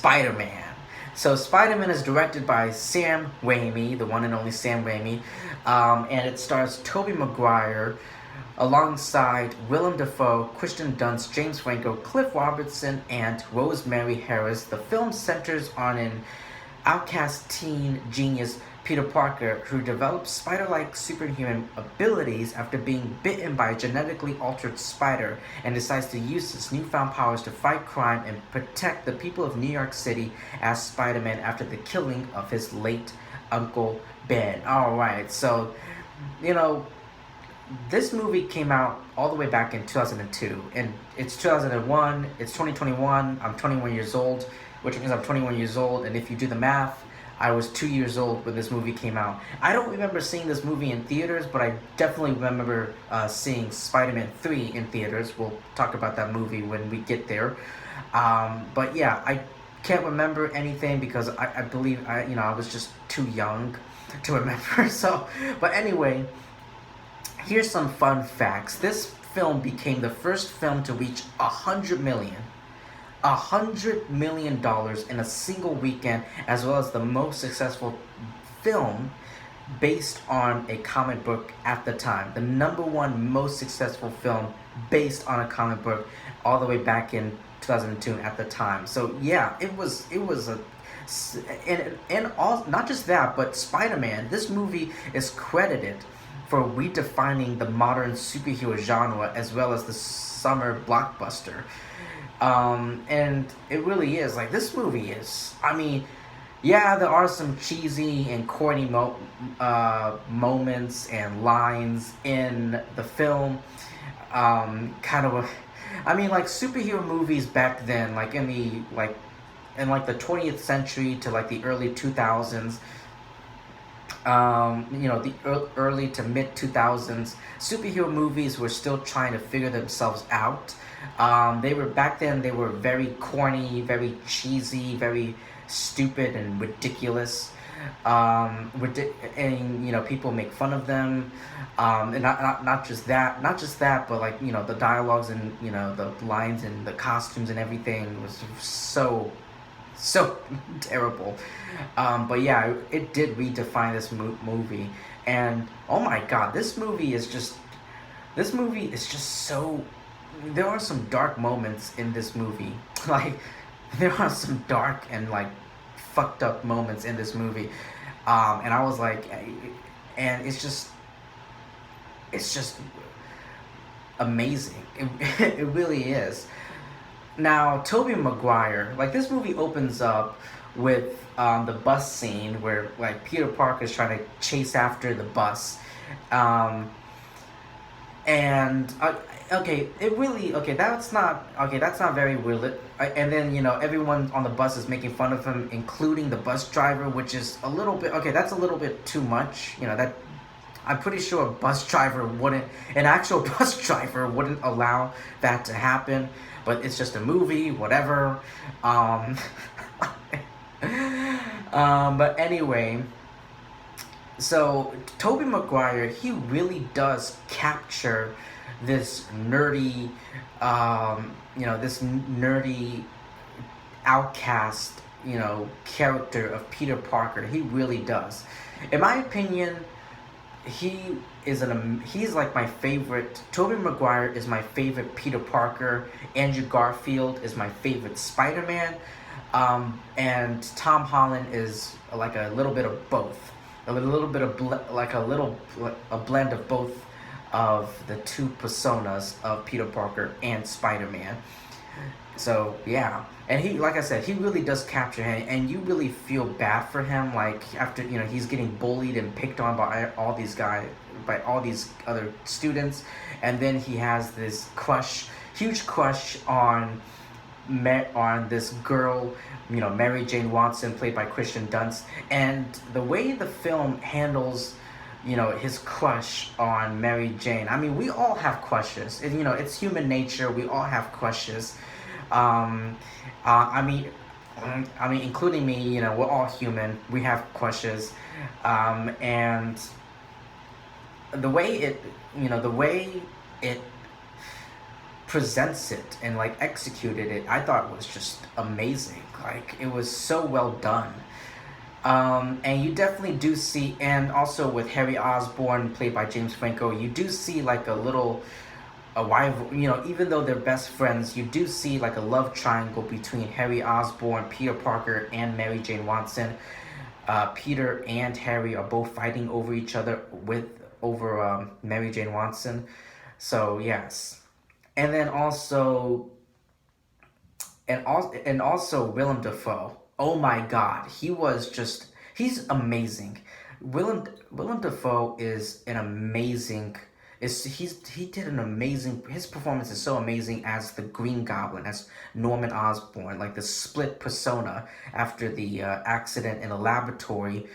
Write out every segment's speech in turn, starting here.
Spider-Man. So Spider-Man is directed by Sam Raimi, the one and only Sam Raimi, and it stars Tobey Maguire alongside Willem Defoe, Kristen Dunst, James Franco, Cliff Robertson, and Rosemary Harris. The film centers on an outcast teen genius, Peter Parker, who develops spider-like superhuman abilities after being bitten by a genetically altered spider and decides to use his newfound powers to fight crime and protect the people of New York City as Spider-Man after the killing of his late Uncle Ben. Alright, so, you know, this movie came out all the way back in 2002, and it's 2001, it's 2021, I'm 21 years old, which means I'm 21 years old, and if you do the math, I was 2 years old when this movie came out. I don't remember seeing this movie in theaters, but I definitely remember seeing Spider-Man 3 in theaters. We'll talk about that movie when we get there. But yeah, I can't remember anything because I believe I was just too young to remember. So, but anyway, here's some fun facts. This film became the first film to reach $100 million in a single weekend, as well as the most successful film based on a comic book at the time. The number one most successful film based on a comic book all the way back in 2002 at the time. So yeah, it was a and all, not just that, but Spider-Man, this movie is credited for redefining the modern superhero genre as well as the summer blockbuster. And it really is, like, this movie is, I mean, yeah, there are some cheesy and corny moments and lines in the film. Like, superhero movies back then, like, in the 20th century to, like, the early 2000s, the early to mid 2000s, superhero movies were still trying to figure themselves out. They were very corny, very cheesy, very stupid and ridiculous. And people make fun of them. And not just that, but like, the dialogues and, the lines and the costumes and everything was so terrible. But yeah, it did redefine this movie. And oh my god, this movie is just so, there are some dark moments in this movie. Like, there are some dark and, like, fucked up moments in this movie. And I was like, and it's just amazing. It really is. Now, Toby Maguire, like, this movie opens up with the bus scene where, like, Peter Parker is trying to chase after the bus. That's not very real. And then, everyone on the bus is making fun of him, including the bus driver, which is a little bit, that's a little bit too much. That, I'm pretty sure an actual bus driver wouldn't allow that to happen, but it's just a movie, whatever. But anyway, so Tobey Maguire, he really does capture this nerdy, outcast, character of Peter Parker. He really does. In my opinion, he's like my favorite. Tobey Maguire is my favorite Peter Parker. Andrew Garfield is my favorite Spider-Man. And Tom Holland is like a little bit of both. A little bit of a blend of both of the two personas of Peter Parker and Spider-Man. So yeah, and he, like I said, he really does capture him, and you really feel bad for him. Like, after he's getting bullied and picked on by all these other students, and then he has this huge crush on this girl, Mary Jane Watson, played by Kristen Dunst, and the way the film handles, his crush on Mary Jane. I mean, we all have crushes. It's human nature. We all have crushes. I mean, including me. We're all human. We have crushes, and the way it presents it and like executed it, I thought was just amazing. Like it was so well done. And you definitely do see, and also with Harry Osborn played by James Franco, you do see like a rival. Even though they're best friends, you do see like a love triangle between Harry Osborn, Peter Parker, and Mary Jane Watson. Peter and Harry are both fighting over each other over Mary Jane Watson. So yes, and then also and also Willem Dafoe. Oh my God, he's amazing. Willem Dafoe is an amazing. He did an amazing. His performance is so amazing as the Green Goblin, as Norman Osborn, like the split persona after the accident in a laboratory,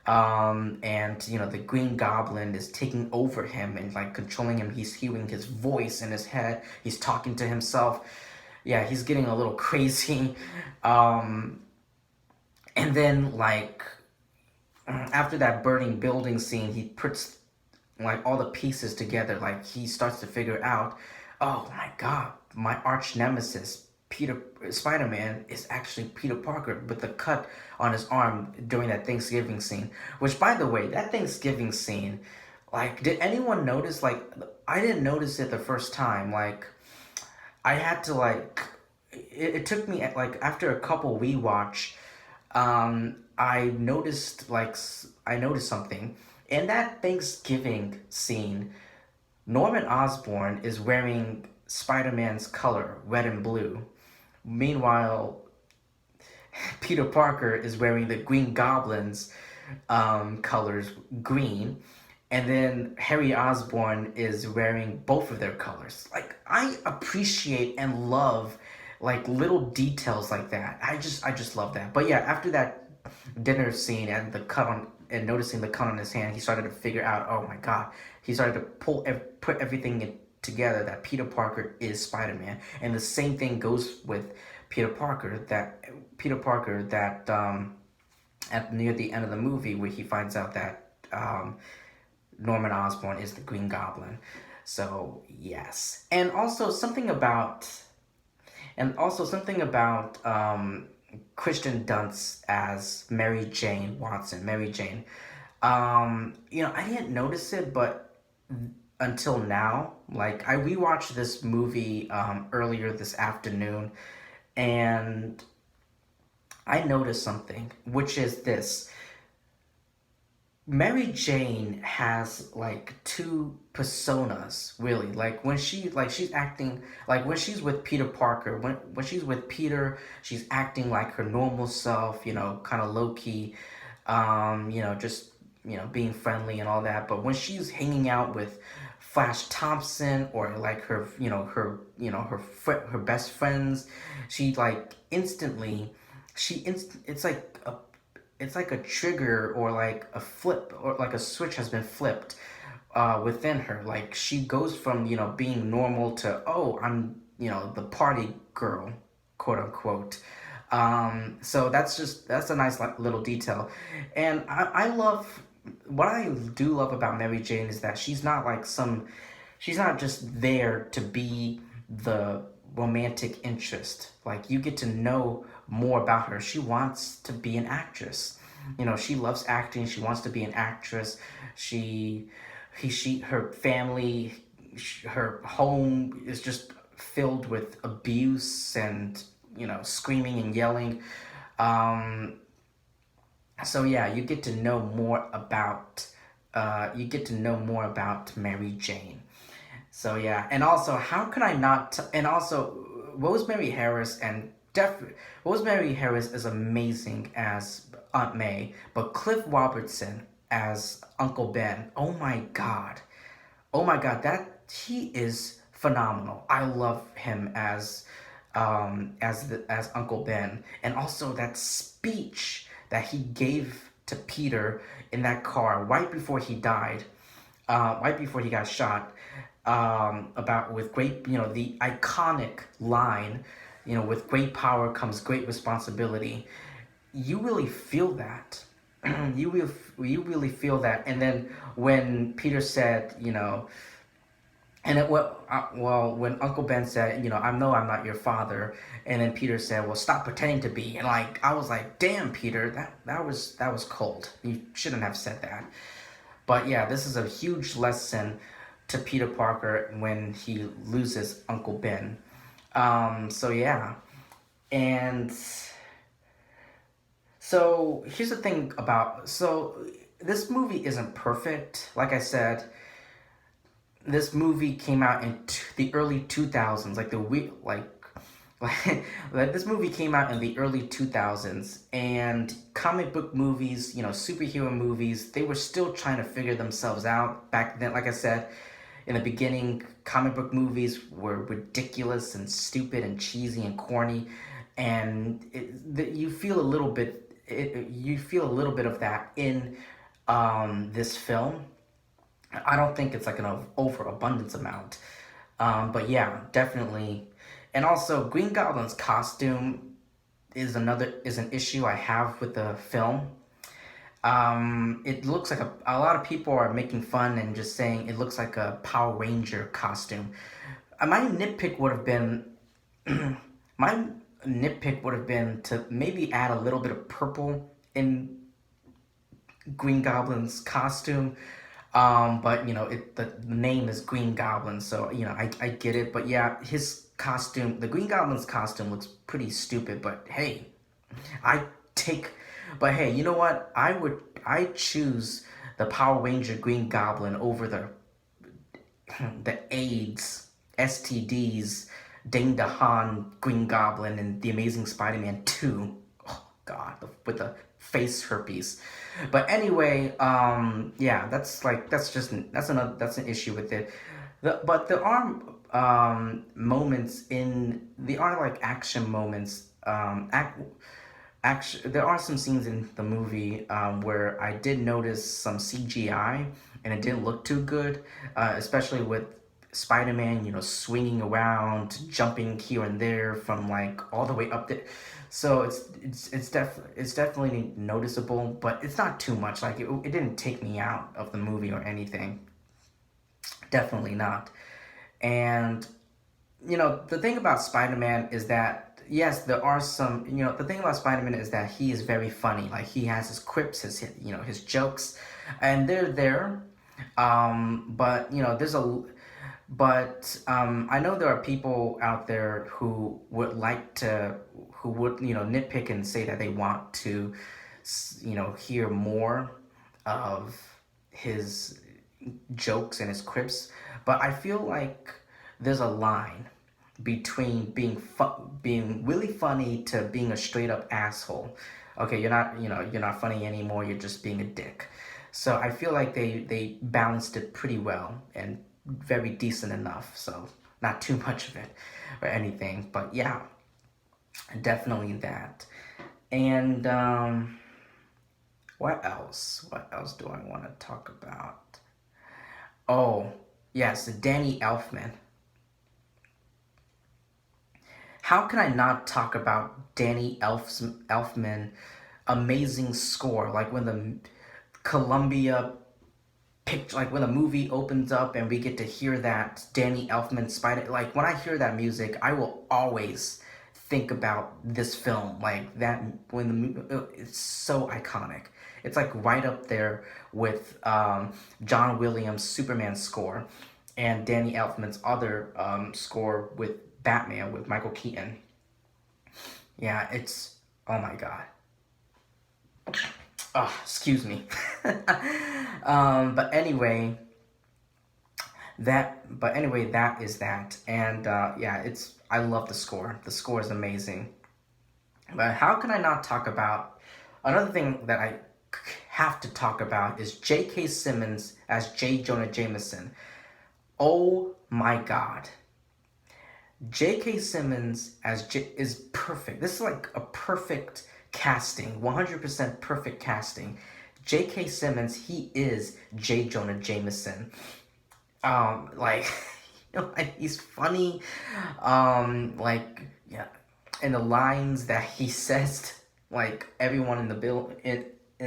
and the Green Goblin is taking over him and like controlling him. He's hearing his voice in his head. He's talking to himself. Yeah, he's getting a little crazy. Um, and then like after that burning building scene, he puts like all the pieces together. Like he starts to figure out, oh my God, my arch nemesis Peter Spider-Man is actually Peter Parker with the cut on his arm during that Thanksgiving scene. Which, by the way, that Thanksgiving scene, like, did anyone notice? Like, I didn't notice it the first time. Like, I had to like it took me like after a couple rewatch, I noticed something in that Thanksgiving scene. Norman Osborn is wearing Spider-Man's color, red and blue. Meanwhile, Peter Parker is wearing the Green Goblin's colors, green, and then Harry Osborn is wearing both of their colors. Like I appreciate and love like little details like that. I just love that. But yeah, after that dinner scene and the cut on and noticing the cut on his hand, he started to figure out, oh my God, he started to put everything together that Peter Parker is Spider-Man, and the same thing goes with Peter Parker that at near the end of the movie where he finds out that Norman Osborn is the Green Goblin. So yes, and also something about Kristen Dunst as Mary Jane Watson. Mary Jane. I didn't notice it, but until now, like I rewatched this movie earlier this afternoon, and I noticed something, which is this. Mary Jane has like two personas, really. Like she's acting like when she's with Peter Parker, when she's with Peter, she's acting like her normal self, kind of low key, just being friendly and all that. But when she's hanging out with Flash Thompson or like her best friends, she like instantly it's like a trigger or like a flip or like a switch has been flipped within her. Like she goes from being normal to, oh, I'm the party girl, quote unquote. So that's a nice like, little detail, and I love what I do love about Mary Jane is that she's not just there to be the romantic interest. Like you get to know more about her. She wants to be an actress. She loves acting. She wants to be an actress. Her family, her home is just filled with abuse and screaming and yelling. Um, so yeah, you get to know more about Mary Jane. So yeah, and also how can I not? And also, Rosemary Harris and Rosemary Harris is amazing as Aunt May, but Cliff Robertson as Uncle Ben. Oh my God, that he is phenomenal. I love him as Uncle Ben, and also that speech that he gave to Peter in that car right before he died, right before he got shot, about with great, the iconic line, with great power comes great responsibility. You really feel that. you really feel that. And then when Peter said, And well, when Uncle Ben said, I know I'm not your father, and then Peter said, well, stop pretending to be, and like I was like, damn, Peter, that was cold. You shouldn't have said that. But yeah, this is a huge lesson to Peter Parker when he loses Uncle Ben. So yeah, and so here's the thing about this movie isn't perfect. Like I said, this movie came out in the early 2000s, like the week like this movie came out in the early 2000s, and comic book movies, superhero movies, they were still trying to figure themselves out back then. Like I said, in the beginning, comic book movies were ridiculous and stupid and cheesy and corny, and you feel a little bit of that in this film. I don't think it's like an overabundance amount. But yeah, definitely. And also, Green Goblin's costume is an issue I have with the film. It looks like a lot of people are making fun and just saying it looks like a Power Ranger costume. My nitpick would have been my nitpick would have been to maybe add a little bit of purple in Green Goblin's costume. But the name is Green Goblin, so I get it. But yeah, his costume, the Green Goblin's costume, looks pretty stupid. But hey, I take. But hey, you know what? I choose the Power Ranger Green Goblin over the AIDS, STDs, Dane DeHaan Green Goblin and the Amazing Spider-Man 2. Oh God, with the face herpes. But anyway, yeah, that's an issue with it. But there are like action moments. There are some scenes in the movie where I did notice some CGI and it didn't look too good, especially with Spider-Man, swinging around, jumping here and there from like all the way up there. So it's definitely noticeable, but it's not too much. Like it didn't take me out of the movie or anything. Definitely not. And the thing about Spider-Man is that yes, there are some. The thing about Spider-Man is that he is very funny. Like he has his quips, his jokes, and they're there. But I know there are people out there who would nitpick and say that they want to, hear more of his jokes and his quips. But I feel like there's a line between being really funny to being a straight up asshole. Okay, you're not funny anymore. You're just being a dick. So I feel like they balanced it pretty well and very decent enough. So not too much of it or anything. But yeah, definitely that. And what else? What else do I want to talk about? Oh, yes, Danny Elfman. How can I not talk about Elfman amazing score? Like when the Columbia picture, like when the movie opens up and we get to hear that Danny Elfman Spider. Like when I hear that music, I will always think about this film. Like that it's so iconic. It's like right up there with John Williams' Superman score and Danny Elfman's other score with Batman with Michael Keaton. Yeah, it's oh my god. Oh, excuse me. But anyway, that is that, and yeah, I love the score. The score is amazing. But how can I not talk about another thing that I have to talk about is J.K. Simmons as J. Jonah Jameson. Oh my god. J.K. Simmons as is perfect. This is like a perfect casting, 100% perfect casting. J.K. Simmons, he is J. Jonah Jameson. Like, like he's funny. Like, yeah, and the lines that he says, like everyone in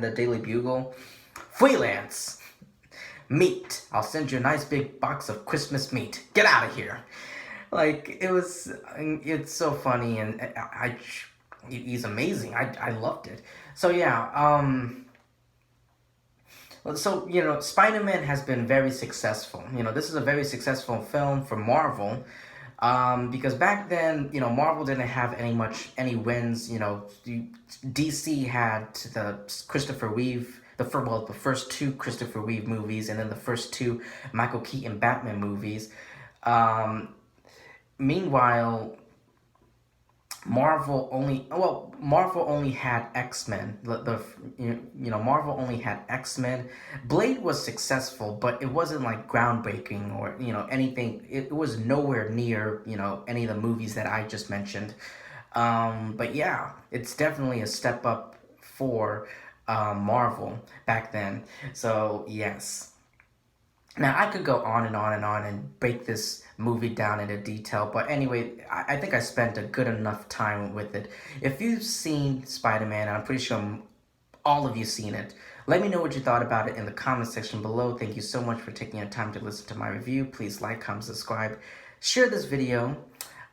the Daily Bugle, freelance. meat. I'll send you a nice big box of Christmas meat. Get out of here. Like, it's so funny, and he's amazing. I loved it. So yeah, so, Spider-Man has been very successful. This is a very successful film for Marvel. Because back then, Marvel didn't have any wins. DC had the Christopher Reeve, the first two Christopher Reeve movies, and then the first two Michael Keaton Batman movies. Meanwhile, Marvel only had X-Men. Marvel only had X-Men. Blade was successful, but it wasn't like groundbreaking or anything. It was nowhere near any of the movies that I just mentioned. But yeah, it's definitely a step up for Marvel back then. So yes. Now, I could go on and on and on and break this movie down into detail, but anyway, I think I spent a good enough time with it. If you've seen Spider-Man, I'm pretty sure all of you seen it. Let me know what you thought about it in the comment section below. Thank you so much for taking your time to listen to my review. Please like, comment, subscribe, share this video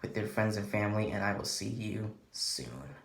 with your friends and family, and I will see you soon.